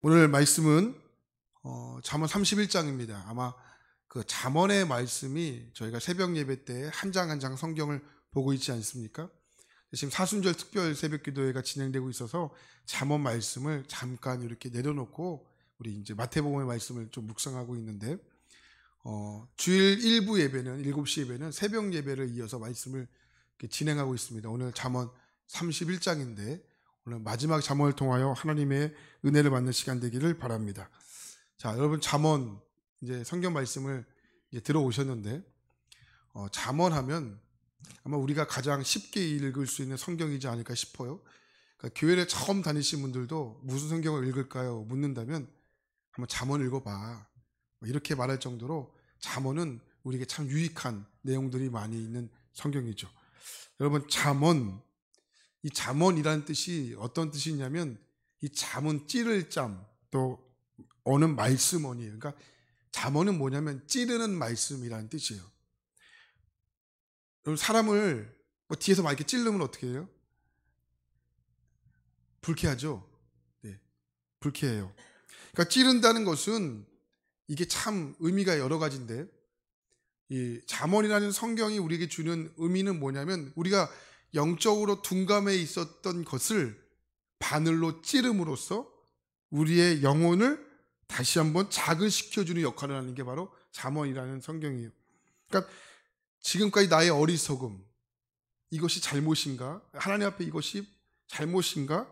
오늘 말씀은 잠언 31장입니다. 아마 그 잠언의 말씀이 저희가 새벽 예배 때 한 장 한 장 성경을 보고 있지 않습니까? 지금 사순절 특별 새벽 기도회가 진행되고 있어서 잠언 말씀을 잠깐 이렇게 내려놓고 우리 이제 마태복음의 말씀을 좀 묵상하고 있는데 주일 일부 예배는 7시 예배는 새벽 예배를 이어서 말씀을 이렇게 진행하고 있습니다. 오늘 잠언 31장인데 오늘 마지막 잠언을 통하여 하나님의 은혜를 받는 시간 되기를 바랍니다. 자, 여러분 잠언 이제 성경 말씀을 이제 들어오셨는데 잠언하면 아마 우리가 가장 쉽게 읽을 수 있는 성경이지 않을까 싶어요. 그러니까 교회를 처음 다니신 분들도 무슨 성경을 읽을까요? 묻는다면 한번 잠언 읽어봐. 이렇게 말할 정도로 잠언은 우리에게 참 유익한 내용들이 많이 있는 성경이죠. 여러분 잠언, 이 잠언이라는 뜻이 어떤 뜻이냐면 이 잠은 찌를 잠, 또 어는 말씀언이에요. 그러니까 잠언은 뭐냐면 찌르는 말씀이라는 뜻이에요. 여러분 사람을 뒤에서 막 이렇게 찌르면 어떻게 해요? 불쾌하죠? 네, 불쾌해요. 그러니까 찌른다는 것은 이게 참 의미가 여러 가지인데 이 잠언이라는 성경이 우리에게 주는 의미는 뭐냐면 우리가 영적으로 둔감해 있었던 것을 바늘로 찌름으로써 우리의 영혼을 다시 한번 자극시켜주는 역할을 하는 게 바로 잠언이라는 성경이에요. 그러니까 지금까지 나의 어리석음, 이것이 잘못인가? 하나님 앞에 이것이 잘못인가?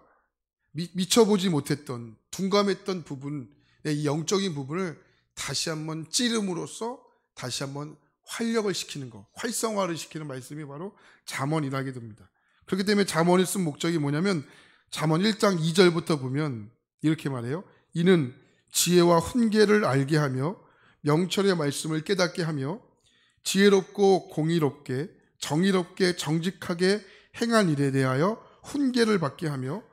미쳐보지 못했던 둔감했던 부분, 이 영적인 부분을 다시 한번 찌름으로써 다시 한번 활력을 시키는 것, 활성화를 시키는 말씀이 바로 잠언이라게 됩니다. 그렇기 때문에 잠언을 쓴 목적이 뭐냐면 잠언 1장 2절부터 보면 이렇게 말해요. 이는 지혜와 훈계를 알게 하며 명철의 말씀을 깨닫게 하며 지혜롭고 공의롭게 정의롭게 정직하게 행한 일에 대하여 훈계를 받게 하며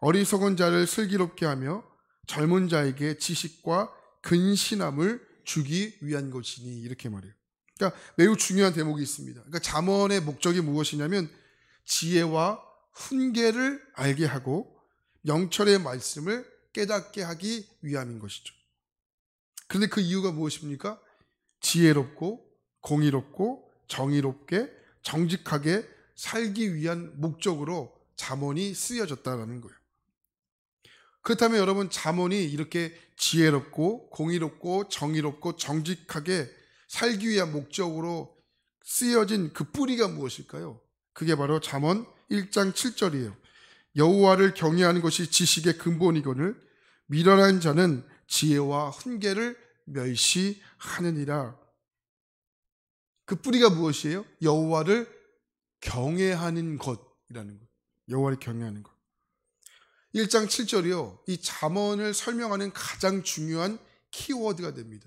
어리석은 자를 슬기롭게 하며 젊은 자에게 지식과 근신함을 주기 위한 것이니 이렇게 말해요. 그러니까 매우 중요한 대목이 있습니다. 그러니까 잠언의 목적이 무엇이냐면 지혜와 훈계를 알게 하고 명철의 말씀을 깨닫게 하기 위함인 것이죠. 그런데 그 이유가 무엇입니까? 지혜롭고 공의롭고 정의롭게 정직하게 살기 위한 목적으로 잠언이 쓰여졌다는 거예요. 그렇다면 여러분 잠언이 이렇게 지혜롭고 공의롭고 정의롭고 정직하게 살기 위한 목적으로 쓰여진 그 뿌리가 무엇일까요? 그게 바로 잠언 1장 7절이에요. 여호와를 경외하는 것이 지식의 근본이거늘 미련한 자는 지혜와 훈계를 멸시하느니라. 그 뿌리가 무엇이에요? 여호와를 경외하는 것이라는 것. 여호와를 경외하는 것. 1장 7절이요. 이 잠언을 설명하는 가장 중요한 키워드가 됩니다.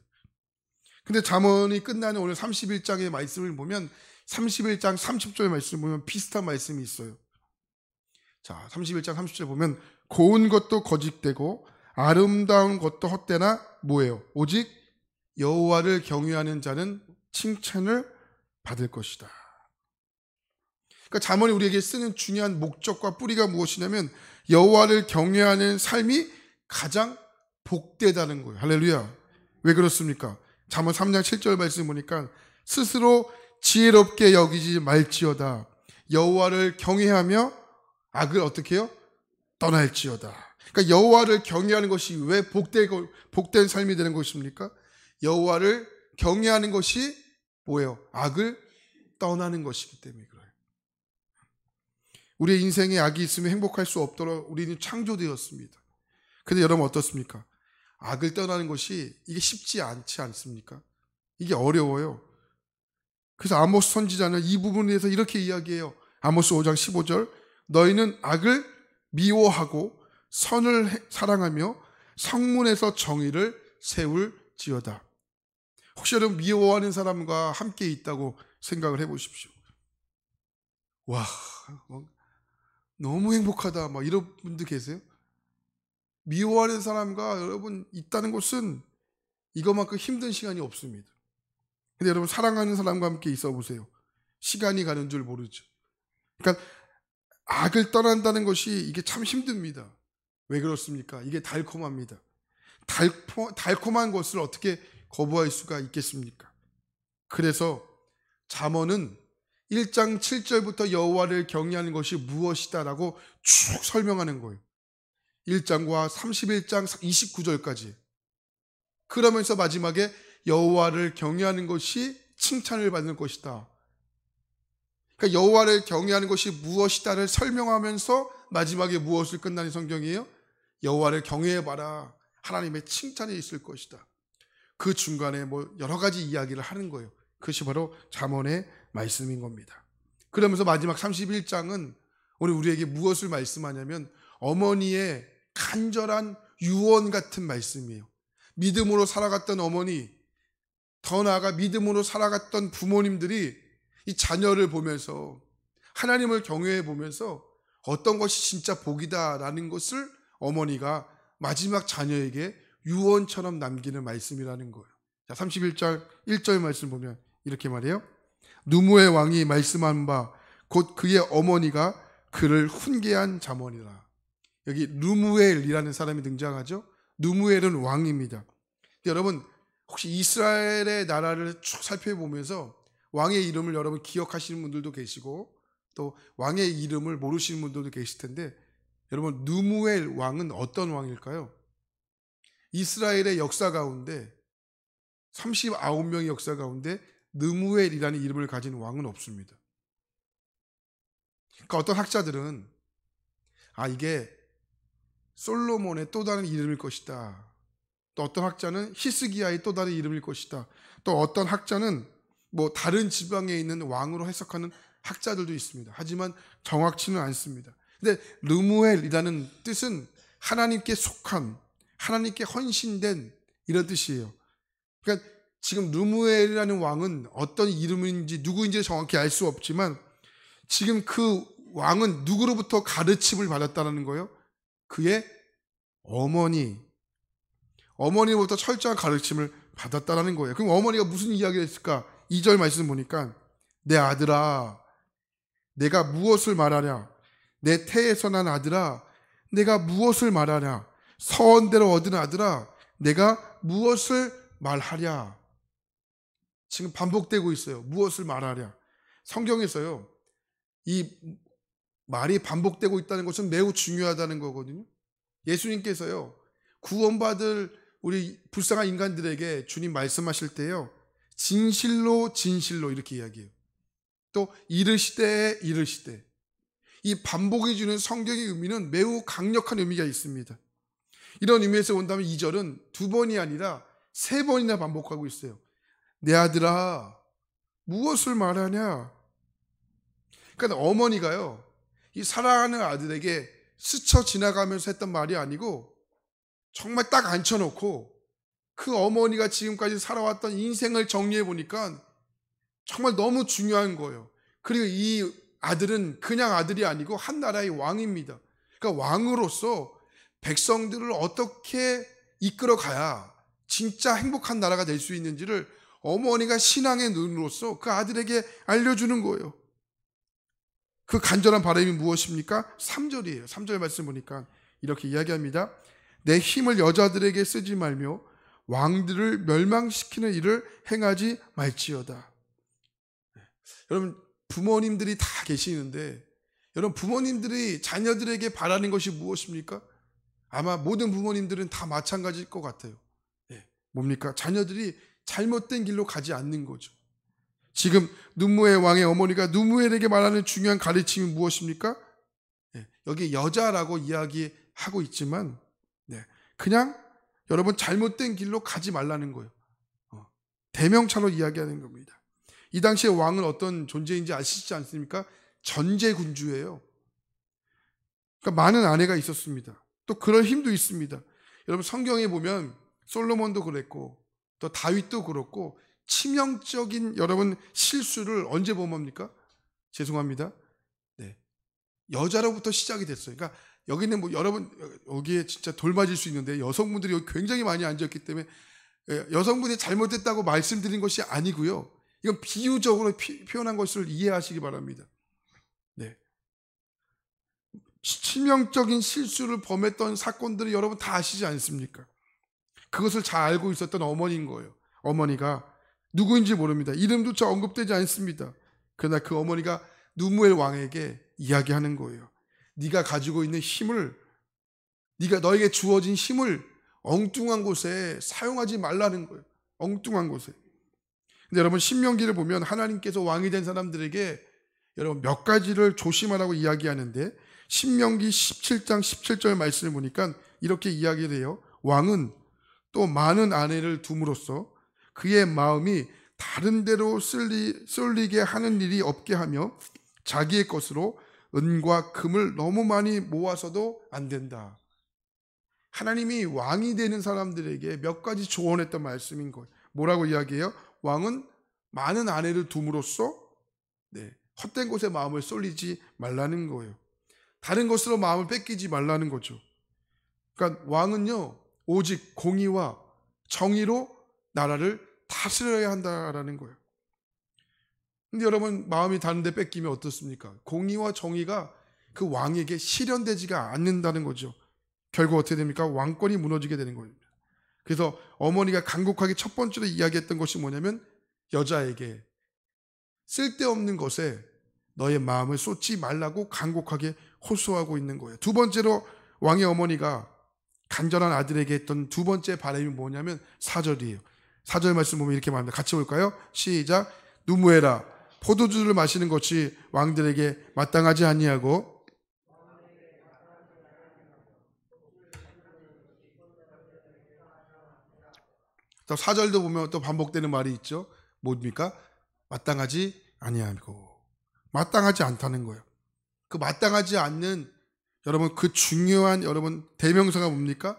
근데 잠언이 끝나는 오늘 31장의 말씀을 보면 31장 30절 말씀을 보면 비슷한 말씀이 있어요. 자, 31장 30절 보면 고운 것도 거짓되고 아름다운 것도 헛되나 뭐예요? 오직 여호와를 경외하는 자는 칭찬을 받을 것이다. 그러니까 잠언이 우리에게 쓰는 중요한 목적과 뿌리가 무엇이냐면 여호와를 경외하는 삶이 가장 복되다는 거예요. 할렐루야. 왜 그렇습니까? 잠언 3장 7절 말씀 보니까 스스로 지혜롭게 여기지 말지어다. 여호와를 경외하며 악을 어떻게 해요? 떠날지어다. 그러니까 여호와를 경외하는 것이 왜 복된 삶이 되는 것입니까? 여호와를 경외하는 것이 뭐예요? 악을 떠나는 것이기 때문에 그래요. 우리의 인생에 악이 있으면 행복할 수 없도록 우리는 창조되었습니다. 근데 여러분 어떻습니까? 악을 떠나는 것이 이게 쉽지 않지 않습니까? 이게 어려워요. 그래서 아모스 선지자는 이 부분에 대해서 이렇게 이야기해요. 아모스 5장 15절 너희는 악을 미워하고 선을 사랑하며 성문에서 정의를 세울지어다. 혹시 여러분 미워하는 사람과 함께 있다고 생각을 해보십시오. 와, 너무 행복하다. 막 이런 분들 계세요? 미워하는 사람과 여러분 있다는 것은 이것만큼 힘든 시간이 없습니다. 근데 여러분 사랑하는 사람과 함께 있어 보세요. 시간이 가는 줄 모르죠. 그러니까 악을 떠난다는 것이 이게 참 힘듭니다. 왜 그렇습니까? 이게 달콤합니다. 달콤한 것을 어떻게 거부할 수가 있겠습니까? 그래서 잠언은 1장 7절부터 여호와를 경외하는 것이 무엇이다라고 쭉 설명하는 거예요. 1장과 31장 29절까지. 그러면서 마지막에 여호와를 경외하는 것이 칭찬을 받는 것이다. 그러니까 여호와를 경외하는 것이 무엇이다를 설명하면서 마지막에 무엇을 끝나는 성경이에요? 여호와를 경외해봐라. 하나님의 칭찬이 있을 것이다. 그 중간에 여러 가지 이야기를 하는 거예요. 그것이 바로 잠언의 말씀인 겁니다. 그러면서 마지막 31장은 오늘 우리에게 무엇을 말씀하냐면 어머니의 간절한 유언 같은 말씀이에요. 믿음으로 살아갔던 어머니, 더 나아가 믿음으로 살아갔던 부모님들이 이 자녀를 보면서 하나님을 경외해 보면서 어떤 것이 진짜 복이다라는 것을 어머니가 마지막 자녀에게 유언처럼 남기는 말씀이라는 거예요. 자, 31장 1절 말씀 보면 이렇게 말해요. 누무의 왕이 말씀한 바 곧 그의 어머니가 그를 훈계한 잠언이라. 여기 누무엘이라는 사람이 등장하죠. 누무엘은 왕입니다. 여러분 혹시 이스라엘의 나라를 쭉 살펴보면서 왕의 이름을 여러분 기억하시는 분들도 계시고 또 왕의 이름을 모르시는 분들도 계실 텐데 여러분 누무엘 왕은 어떤 왕일까요? 이스라엘의 역사 가운데 39명의 역사 가운데 느무엘이라는 이름을 가진 왕은 없습니다. 그러니까 어떤 학자들은 이게 솔로몬의 또 다른 이름일 것이다. 또 어떤 학자는 히스기야의 또 다른 이름일 것이다. 또 어떤 학자는 다른 지방에 있는 왕으로 해석하는 학자들도 있습니다. 하지만 정확치는 않습니다. 근데 르무엘이라는 뜻은 하나님께 속한, 하나님께 헌신된 이런 뜻이에요. 그러니까 지금 르무엘이라는 왕은 어떤 이름인지 누구인지 정확히 알 수 없지만 지금 그 왕은 누구로부터 가르침을 받았다는 거예요? 그의 어머니로부터 철저한 가르침을 받았다는 거예요. 그럼 어머니가 무슨 이야기를 했을까? 2절 말씀 보니까 내 아들아 내가 무엇을 말하랴? 내 태에서 난 아들아 내가 무엇을 말하랴? 서원대로 얻은 아들아 내가 무엇을 말하랴? 지금 반복되고 있어요. 무엇을 말하랴? 성경에서요 이 말이 반복되고 있다는 것은 매우 중요하다는 거거든요. 예수님께서요 구원받을 우리 불쌍한 인간들에게 주님 말씀하실 때요 진실로 진실로 이렇게 이야기해요. 또 이르시되 이 반복이 주는 성경의 의미는 매우 강력한 의미가 있습니다. 이런 의미에서 본다면 2절은 2번이 아니라 3번이나 반복하고 있어요. 내 아들아 무엇을 말하냐? 그러니까 어머니가요 이 사랑하는 아들에게 스쳐 지나가면서 했던 말이 아니고 정말 딱 앉혀놓고 그 어머니가 지금까지 살아왔던 인생을 정리해 보니까 정말 너무 중요한 거예요. 그리고 이 아들은 그냥 아들이 아니고 한 나라의 왕입니다. 그러니까 왕으로서 백성들을 어떻게 이끌어 가야 진짜 행복한 나라가 될 수 있는지를 어머니가 신앙의 눈으로서 그 아들에게 알려주는 거예요. 그 간절한 바람이 무엇입니까? 3절이에요. 3절 말씀 보니까 이렇게 이야기합니다. 내 힘을 여자들에게 쓰지 말며 왕들을 멸망시키는 일을 행하지 말지어다. 여러분 부모님들이 다 계시는데 여러분 부모님들이 자녀들에게 바라는 것이 무엇입니까? 아마 모든 부모님들은 다 마찬가지일 것 같아요. 뭡니까? 자녀들이 잘못된 길로 가지 않는 거죠. 지금 눈무엘 왕의 어머니가 누무엘에게 말하는 중요한 가르침이 무엇입니까? 여기 여자라고 이야기하고 있지만 그냥 여러분 잘못된 길로 가지 말라는 거예요. 대명차로 이야기하는 겁니다. 이 당시에 왕은 어떤 존재인지 아시지 않습니까? 전제군주예요. 그러니까 많은 아내가 있었습니다. 또 그럴 힘도 있습니다. 여러분 성경에 보면 솔로몬도 그랬고 또 다윗도 그렇고 치명적인 여러분 실수를 언제 범합니까? 죄송합니다. 여자로부터 시작이 됐어요. 그러니까 여기는 여러분 여기에 진짜 돌 맞을 수 있는데 여성분들이 여기 굉장히 많이 앉았기 때문에 여성분이 잘못했다고 말씀드린 것이 아니고요. 이건 비유적으로 표현한 것을 이해하시기 바랍니다. 치명적인 실수를 범했던 사건들을 여러분 다 아시지 않습니까? 그것을 잘 알고 있었던 어머니인 거예요. 어머니가 누구인지 모릅니다. 이름조차 언급되지 않습니다. 그러나 그 어머니가 누무엘 왕에게 이야기하는 거예요. 네가 가지고 있는 힘을, 네가 너에게 주어진 힘을 엉뚱한 곳에 사용하지 말라는 거예요. 엉뚱한 곳에. 근데 여러분, 신명기를 보면 하나님께서 왕이 된 사람들에게 여러분 몇 가지를 조심하라고 이야기하는데, 신명기 17장 17절 말씀을 보니까 이렇게 이야기를 해요. 왕은 또 많은 아내를 둠으로써 그의 마음이 다른 데로 쏠리게 하는 일이 없게 하며 자기의 것으로 은과 금을 너무 많이 모아서도 안 된다. 하나님이 왕이 되는 사람들에게 몇 가지 조언했던 말씀인 거예요. 뭐라고 이야기해요? 왕은 많은 아내를 둠으로써 헛된 곳에 마음을 쏠리지 말라는 거예요. 다른 것으로 마음을 뺏기지 말라는 거죠. 그러니까 왕은요, 오직 공의와 정의로 나라를 다스려야 한다라는 거예요. 근데 여러분, 마음이 다른 데 뺏기면 어떻습니까? 공의와 정의가 그 왕에게 실현되지가 않는다는 거죠. 결국 어떻게 됩니까? 왕권이 무너지게 되는 거예요. 그래서 어머니가 간곡하게 첫 번째로 이야기했던 것이 뭐냐면, 여자에게 쓸데없는 것에 너의 마음을 쏟지 말라고 간곡하게 호소하고 있는 거예요. 두 번째로 왕의 어머니가 간절한 아들에게 했던 두 번째 바람이 뭐냐면 4절이에요. 4절 말씀 보면 이렇게 말합니다. 같이 볼까요? 시작. 누무에라, 포도주를 마시는 것이 왕들에게 마땅하지 아니하고 또 4절도 보면 또 반복되는 말이 있죠. 뭡니까? 마땅하지 아니하고. 마땅하지 않다는 거예요. 그 마땅하지 않는, 여러분, 그 중요한 여러분 대명사가 뭡니까?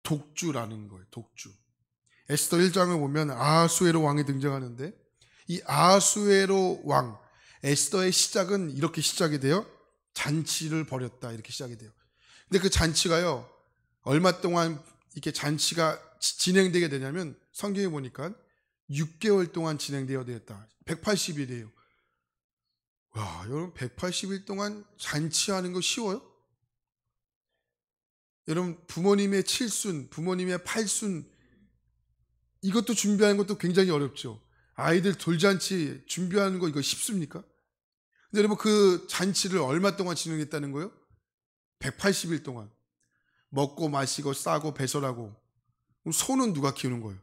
독주라는 거예요. 독주. 에스더 1장을 보면 아하수에로 왕이 등장하는데, 이 아하수에로 왕, 에스더의 시작은 이렇게 시작이 돼요. 잔치를 벌였다, 이렇게 시작이 돼요. 근데 그 잔치가요, 얼마 동안 이렇게 잔치가 진행되게 되냐면, 성경에 보니까 6개월 동안 진행되어야 되었다. 180일이에요. 와, 여러분, 180일 동안 잔치하는 거 쉬워요? 여러분, 부모님의 칠순, 부모님의 팔순, 이것도 준비하는 것도 굉장히 어렵죠. 아이들 돌잔치 준비하는 거 이거 쉽습니까? 근데 여러분, 그 잔치를 얼마 동안 진행했다는 거예요? 180일 동안. 먹고 마시고 싸고 배설하고. 그럼 소는 누가 키우는 거예요?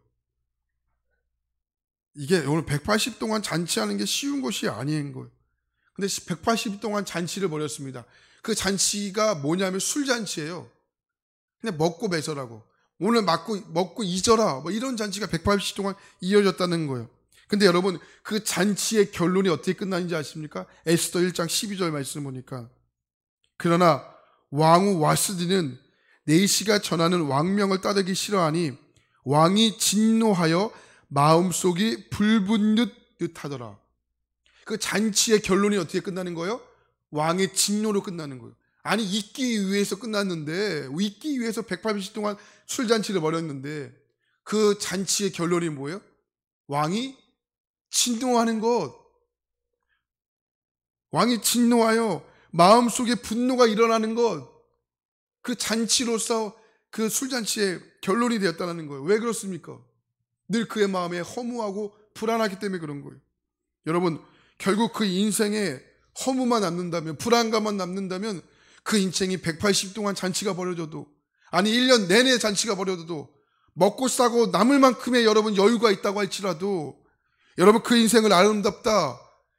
이게 오늘 180 동안 잔치하는 게 쉬운 것이 아닌 거예요. 근데 180일 동안 잔치를 벌였습니다. 그 잔치가 뭐냐면 술잔치예요. 그냥 먹고 배설하고 오늘 먹고 잊어라, 뭐 이런 잔치가 180일 동안 이어졌다는 거예요. 근데 여러분, 그 잔치의 결론이 어떻게 끝나는지 아십니까? 에스더 1장 12절 말씀 보니까, 그러나 왕후 와스디는 네시가 전하는 왕명을 따르기 싫어하니 왕이 진노하여 마음속이 불붙는 듯하더라. 그 잔치의 결론이 어떻게 끝나는 거예요? 왕의 진노로 끝나는 거예요. 아니, 잊기 위해서 끝났는데, 잊기 위해서 180일 동안 술잔치를 벌였는데, 그 잔치의 결론이 뭐예요? 왕이 진노하는 것. 왕이 진노하여 마음속에 분노가 일어나는 것. 그 잔치로서 그 술잔치의 결론이 되었다는 거예요. 왜 그렇습니까? 늘 그의 마음에 허무하고 불안하기 때문에 그런 거예요. 여러분, 결국 그 인생에 허무만 남는다면, 불안감만 남는다면, 그 인생이 180 동안 잔치가 벌어져도, 아니 1년 내내 잔치가 벌어져도, 먹고 싸고 남을 만큼의 여러분 여유가 있다고 할지라도, 여러분, 그 인생을 아름답다,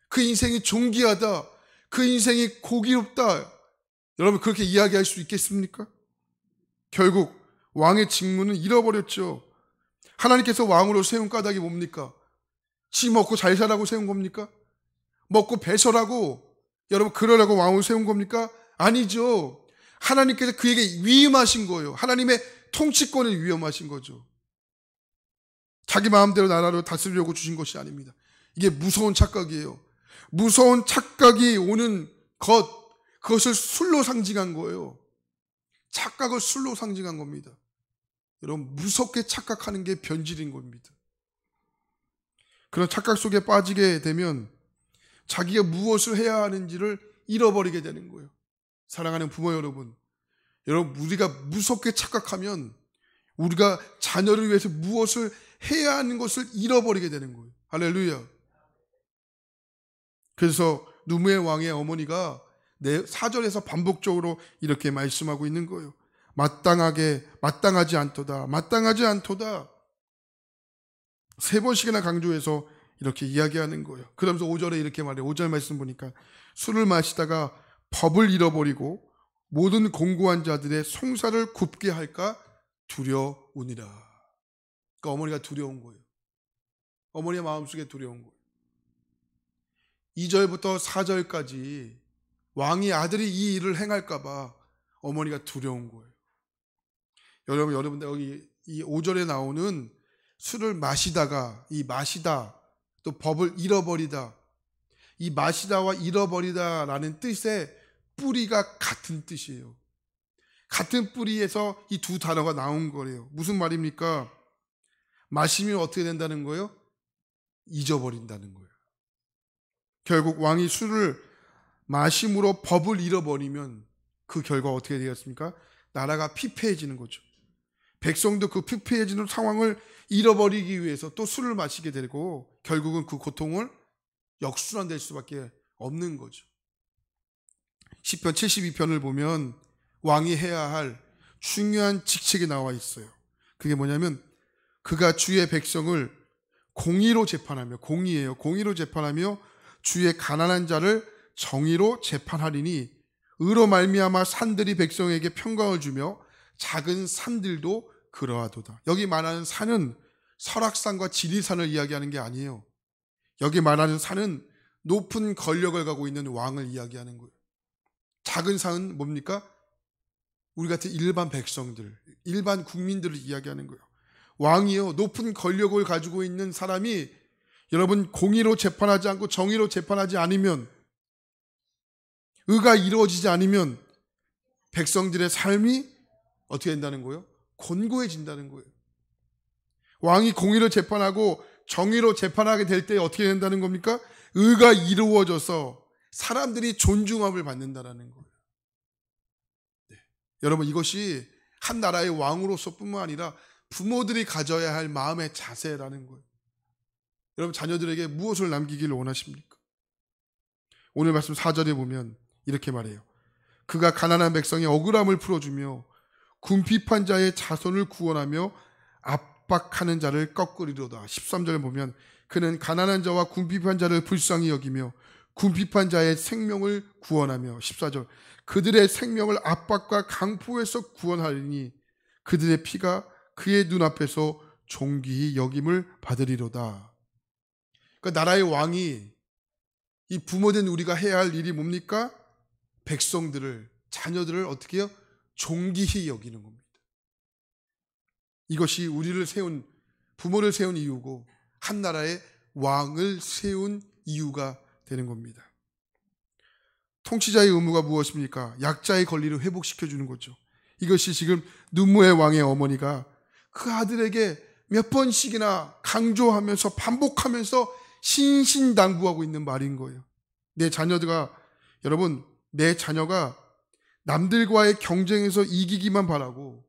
그 인생이 존귀하다, 그 인생이 고기롭다, 여러분 그렇게 이야기할 수 있겠습니까? 결국 왕의 직무는 잃어버렸죠. 하나님께서 왕으로 세운 까닭이 뭡니까? 지 먹고 잘 살라고 세운 겁니까? 먹고 배설하고 여러분 그러려고 왕으로 세운 겁니까? 아니죠. 하나님께서 그에게 위임하신 거예요. 하나님의 통치권을 위임하신 거죠. 자기 마음대로 나라를 다스리려고 주신 것이 아닙니다. 이게 무서운 착각이에요. 무서운 착각이 오는 그것을 술로 상징한 거예요. 착각을 술로 상징한 겁니다. 여러분, 무섭게 착각하는 게 변질인 겁니다. 그런 착각 속에 빠지게 되면 자기가 무엇을 해야 하는지를 잃어버리게 되는 거예요. 사랑하는 부모 여러분, 우리가 무섭게 착각하면 우리가 자녀를 위해서 무엇을 해야 하는 것을 잃어버리게 되는 거예요. 할렐루야. 그래서 누무의 왕의 어머니가 4절에서 반복적으로 이렇게 말씀하고 있는 거예요. 마땅하지 않도다. 마땅하지 않도다. 3번씩이나 강조해서 이렇게 이야기하는 거예요. 그러면서 5절에 이렇게 말해요. 5절 말씀 보니까 술을 마시다가 법을 잃어버리고 모든 공고한 자들의 송사를 굽게 할까 두려우니라. 그러니까 어머니가 두려운 거예요. 어머니의 마음속에 두려운 거예요. 2절부터 4절까지 왕이 아들이 이 일을 행할까 봐 어머니가 두려운 거예요. 여러분들 여기 이 5절에 나오는 술을 마시다가 이 마시다 또 법을 잃어버리다, 이 마시다와 잃어버리다라는 뜻의 뿌리가 같은 뜻이에요. 같은 뿌리에서 이 두 단어가 나온 거래요. 무슨 말입니까? 마시면 어떻게 된다는 거예요? 잊어버린다는 거예요. 결국 왕이 술을 마심으로 법을 잃어버리면 그 결과 어떻게 되겠습니까? 나라가 피폐해지는 거죠. 백성도 그 피폐해지는 상황을 잃어버리기 위해서 또 술을 마시게 되고 결국은 그 고통을 역순환될 수밖에 없는 거죠. 시편 72편을 보면 왕이 해야 할 중요한 직책이 나와 있어요. 그게 뭐냐면 그가 주의 백성을 공의로 재판하며, 공의예요. 공의로 재판하며 주의 가난한 자를 정의로 재판하리니 의로 말미암아 산들이 백성에게 평강을 주며 작은 산들도 그러하도다. 여기 말하는 산은 설악산과 지리산을 이야기하는 게 아니에요. 여기 말하는 산은 높은 권력을 가지고 있는 왕을 이야기하는 거예요. 작은 산은 뭡니까? 우리 같은 일반 백성들, 일반 국민들을 이야기하는 거예요. 왕이요, 높은 권력을 가지고 있는 사람이 여러분 공의로 재판하지 않고 정의로 재판하지 않으면, 의가 이루어지지 않으면 백성들의 삶이 어떻게 된다는 거예요? 곤고해진다는 거예요. 왕이 공의로 재판하고 정의로 재판하게 될 때 어떻게 된다는 겁니까? 의가 이루어져서 사람들이 존중함을 받는다는 거예요. 네. 여러분, 이것이 한 나라의 왕으로서 뿐만 아니라 부모들이 가져야 할 마음의 자세라는 거예요. 여러분, 자녀들에게 무엇을 남기기를 원하십니까? 오늘 말씀 4절에 보면 이렇게 말해요. 그가 가난한 백성의 억울함을 풀어주며 궁핍한 자의 자손을 구원하며 압박하는 자를 꺾으리로다. 13절에 보면 그는 가난한 자와 궁핍한 자를 불쌍히 여기며 궁핍한 자의 생명을 구원하며 14절 그들의 생명을 압박과 강포에서 구원하리니 그들의 피가 그의 눈앞에서 존귀히 여김을 받으리로다. 그러니까 나라의 왕이 이 부모된 우리가 해야 할 일이 뭡니까? 백성들을, 자녀들을 어떻게 해요? 존귀히 여기는 겁니다. 이것이 우리를 세운, 부모를 세운 이유고 한 나라의 왕을 세운 이유가 되는 겁니다. 통치자의 의무가 무엇입니까? 약자의 권리를 회복시켜주는 거죠. 이것이 지금 눈무의 왕의 어머니가 그 아들에게 몇 번씩이나 강조하면서 반복하면서 신신당부하고 있는 말인 거예요. 여러분, 내 자녀가 남들과의 경쟁에서 이기기만 바라고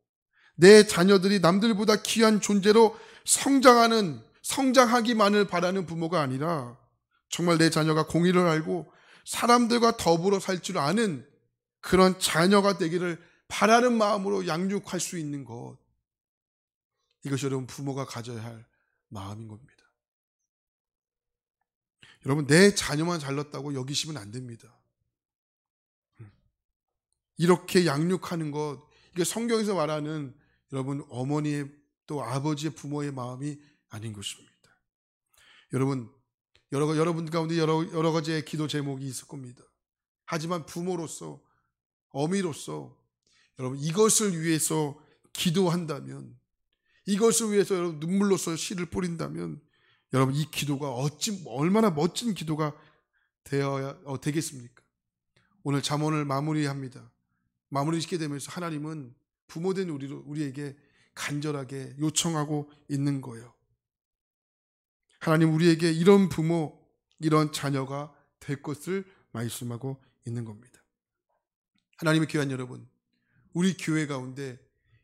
내 자녀들이 남들보다 귀한 존재로 성장하기만을 바라는 부모가 아니라 정말 내 자녀가 공의를 알고 사람들과 더불어 살 줄 아는 그런 자녀가 되기를 바라는 마음으로 양육할 수 있는 것, 이것이 여러분 부모가 가져야 할 마음인 겁니다. 여러분, 내 자녀만 잘났다고 여기시면 안 됩니다. 이렇게 양육하는 것, 이게 성경에서 말하는 여러분 어머니의 또 아버지의 부모의 마음이 아닌 것입니다. 여러분, 여러분 가운데 여러 가지의 기도 제목이 있을 겁니다. 하지만 부모로서, 어미로서 여러분 이것을 위해서 기도한다면, 이것을 위해서 여러분 눈물로써 씨를 뿌린다면 여러분 이 기도가 얼마나 멋진 기도가 되겠습니까? 오늘 잠언을 마무리합니다. 마무리 짓게 되면서 하나님은 부모된 우리에게 간절하게 요청하고 있는 거예요. 하나님, 우리에게 이런 부모, 이런 자녀가 될 것을 말씀하고 있는 겁니다. 하나님의 귀한 여러분, 우리 교회 가운데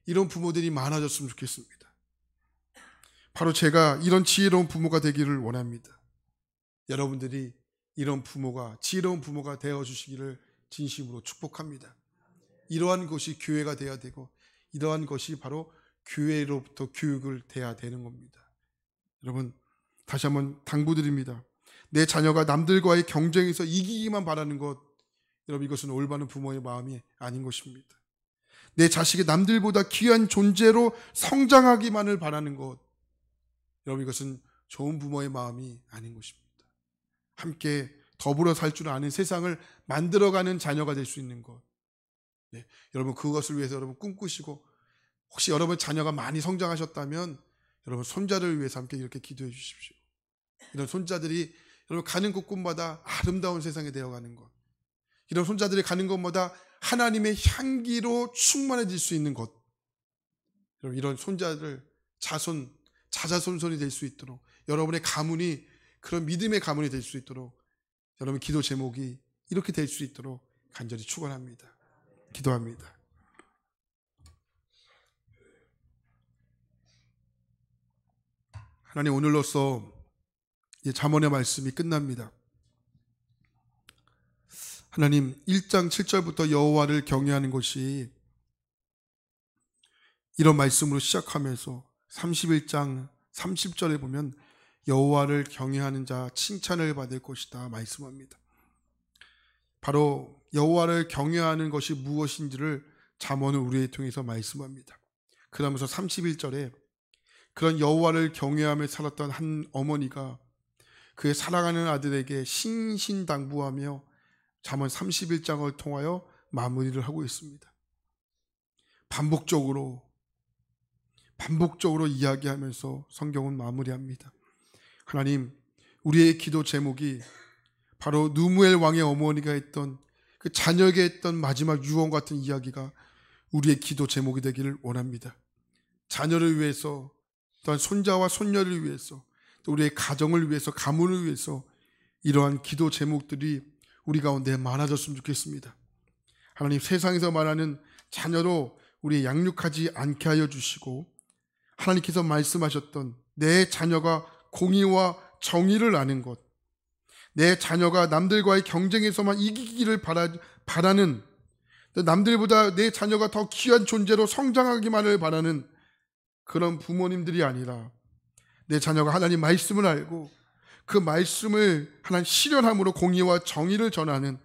이런 부모들이 많아졌으면 좋겠습니다. 바로 제가 이런 지혜로운 부모가 되기를 원합니다. 여러분들이 이런 부모가, 지혜로운 부모가 되어주시기를 진심으로 축복합니다. 이러한 것이 교회가 돼야 되고, 이러한 것이 바로 교회로부터 교육을 돼야 되는 겁니다. 여러분, 다시 한번 당부드립니다. 내 자녀가 남들과의 경쟁에서 이기기만 바라는 것, 여러분, 이것은 올바른 부모의 마음이 아닌 것입니다. 내 자식이 남들보다 귀한 존재로 성장하기만을 바라는 것, 여러분, 이것은 좋은 부모의 마음이 아닌 것입니다. 함께 더불어 살 줄 아는 세상을 만들어가는 자녀가 될 수 있는 것, 네, 여러분, 그것을 위해서 여러분 꿈꾸시고, 혹시 여러분 자녀가 많이 성장하셨다면 여러분 손자를 위해서 함께 이렇게 기도해 주십시오. 이런 손자들이 여러분 가는 곳곳마다 아름다운 세상이 되어가는 것, 이런 손자들이 가는 곳마다 하나님의 향기로 충만해질 수 있는 것, 여러분, 이런 손자들 자자손손이 될 수 있도록, 여러분의 가문이 그런 믿음의 가문이 될 수 있도록, 여러분 기도 제목이 이렇게 될 수 있도록 간절히 축원합니다. 기도합니다. 하나님, 오늘로써 잠언의 말씀이 끝납니다. 하나님, 1장 7절부터 여호와를 경외하는 것이 이런 말씀으로 시작하면서 31장 30절에 보면 여호와를 경외하는 자 칭찬을 받을 것이다 말씀합니다. 바로 여호와를 경외하는 것이 무엇인지를 잠언을 우리에 통해서 말씀합니다. 그러면서 31절에 그런 여호와를 경외하며 살았던 한 어머니가 그의 사랑하는 아들에게 신신당부하며 잠언 31장을 통하여 마무리를 하고 있습니다. 반복적으로 이야기하면서 성경은 마무리합니다. 하나님, 우리의 기도 제목이 바로 누무엘 왕의 어머니가 했던 그 자녀에게 했던 마지막 유언 같은 이야기가 우리의 기도 제목이 되기를 원합니다. 자녀를 위해서, 또한 손자와 손녀를 위해서, 또 우리의 가정을 위해서, 가문을 위해서 이러한 기도 제목들이 우리 가운데 많아졌으면 좋겠습니다. 하나님, 세상에서 말하는 자녀로 우리 양육하지 않게 하여 주시고, 하나님께서 말씀하셨던 내 자녀가 공의와 정의를 아는 것, 내 자녀가 남들과의 경쟁에서만 이기기를 바라는, 남들보다 내 자녀가 더 귀한 존재로 성장하기만을 바라는 그런 부모님들이 아니라 내 자녀가 하나님 말씀을 알고 그 말씀을 하나님 실현함으로 공의와 정의를 전하는,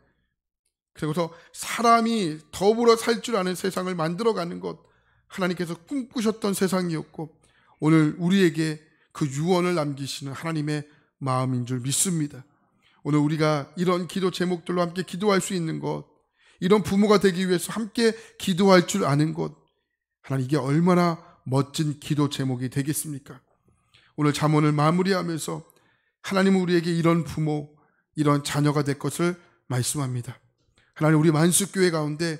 그리고서 사람이 더불어 살 줄 아는 세상을 만들어가는 것, 하나님께서 꿈꾸셨던 세상이었고 오늘 우리에게 그 유언을 남기시는 하나님의 마음인 줄 믿습니다. 오늘 우리가 이런 기도 제목들로 함께 기도할 수 있는 것, 이런 부모가 되기 위해서 함께 기도할 줄 아는 것, 하나님, 이게 얼마나 멋진 기도 제목이 되겠습니까? 오늘 잠언을 마무리하면서 하나님은 우리에게 이런 부모, 이런 자녀가 될 것을 말씀합니다. 하나님, 우리 만수교회 가운데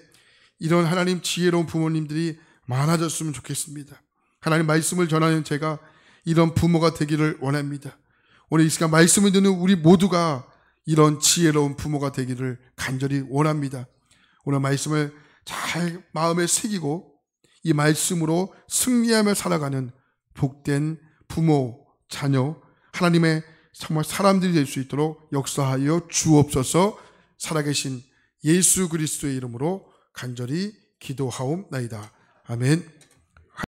이런 하나님 지혜로운 부모님들이 많아졌으면 좋겠습니다. 하나님 말씀을 전하는 제가 이런 부모가 되기를 원합니다. 오늘 이 시간 말씀을 듣는 우리 모두가 이런 지혜로운 부모가 되기를 간절히 원합니다. 오늘 말씀을 잘 마음에 새기고 이 말씀으로 승리하며 살아가는 복된 부모, 자녀, 하나님의 정말 사람들이 될 수 있도록 역사하여 주옵소서. 살아계신 예수 그리스도의 이름으로 간절히 기도하옵나이다. 아멘.